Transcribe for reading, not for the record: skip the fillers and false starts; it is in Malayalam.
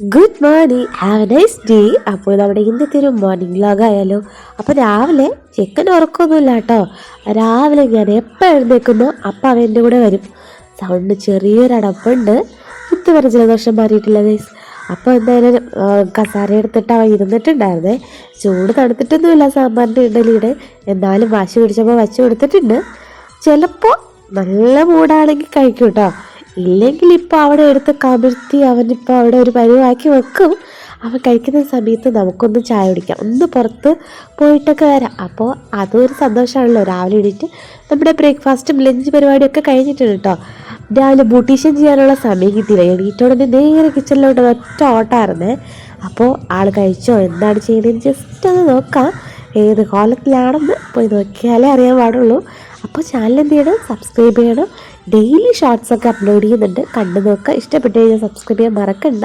Good morning, have A nice day. അപ്പോൾ നമ്മുടെ ഇന്നത്തെ ഒരു മോർണിംഗ് വ്ലോഗ് ആയാലോ. അപ്പോൾ രാവിലെ ചെക്കൻ ഉറക്കമൊന്നുമില്ല കേട്ടോ. രാവിലെ ഞാൻ എപ്പോൾ എഴുന്നേക്കുന്നോ അപ്പം അവൻ എൻ്റെ കൂടെ വരും. സൗണ്ട് ചെറിയൊരടപ്പുണ്ട്, ഇതുവരെ ജലദോഷം മാറിയിട്ടില്ല ഗൈസ്. അപ്പോൾ എന്തായാലും കസാര എടുത്തിട്ട് അവൻ ഇരുന്നിട്ടുണ്ടായിരുന്നേ. ചൂട് തണുത്തിട്ടൊന്നുമില്ല സാമ്പാറിൻ്റെ ഇഡലിയുടെ, എന്നാലും വാശി പിടിച്ചപ്പോൾ വച്ച് കൊടുത്തിട്ടുണ്ട്. ചിലപ്പോൾ നല്ല മൂടാണെങ്കിൽ കഴിക്കും കേട്ടോ, ഇല്ലെങ്കിൽ ഇപ്പോൾ അവിടെ എടുത്ത് കമിഴ്ത്തി അവനിപ്പോൾ അവിടെ ഒരു പരിവാക്കി വെക്കും. അവൻ കഴിക്കുന്ന സമയത്ത് നമുക്കൊന്ന് ചായ കുടിക്കാം, ഒന്ന് പുറത്ത് പോയിട്ടൊക്കെ വരാം. അപ്പോൾ അതൊരു സന്തോഷമാണല്ലോ. രാവിലെ എണീറ്റ് നമ്മുടെ ബ്രേക്ക്ഫാസ്റ്റും ലഞ്ച് പരിപാടിയൊക്കെ കഴിഞ്ഞിട്ടുണ്ട് കേട്ടോ. രാവിലെ ബ്യൂട്ടീഷ്യൻ ചെയ്യാനുള്ള സമയം കിട്ടിയില്ല. എണീറ്റോടെ നേരെ കിച്ചണിലോട്ട് ഒറ്റ ഓട്ടമായിരുന്നേ. അപ്പോൾ ആൾ കഴിച്ചോ, എന്താണ് ചെയ്യുന്നതെന്ന് ജസ്റ്റ് ഒന്ന് നോക്കാം. ഏത് കോലത്തിലാണെന്ന് പോയി നോക്കിയാലേ അറിയാൻ പാടുള്ളൂ. അപ്പോൾ ചാനൽ എന്ത് ചെയ്യണം, സബ്സ്ക്രൈബ് ചെയ്യണം. ഡെയിലി ഷോർട്സൊക്കെ അപ്ലോഡ് ചെയ്യുന്നുണ്ട്, കണ്ടു നോക്കുക. ഇഷ്ടപ്പെട്ട് കഴിഞ്ഞാൽ സബ്സ്ക്രൈബ് ചെയ്യാൻ മറക്കണ്ട.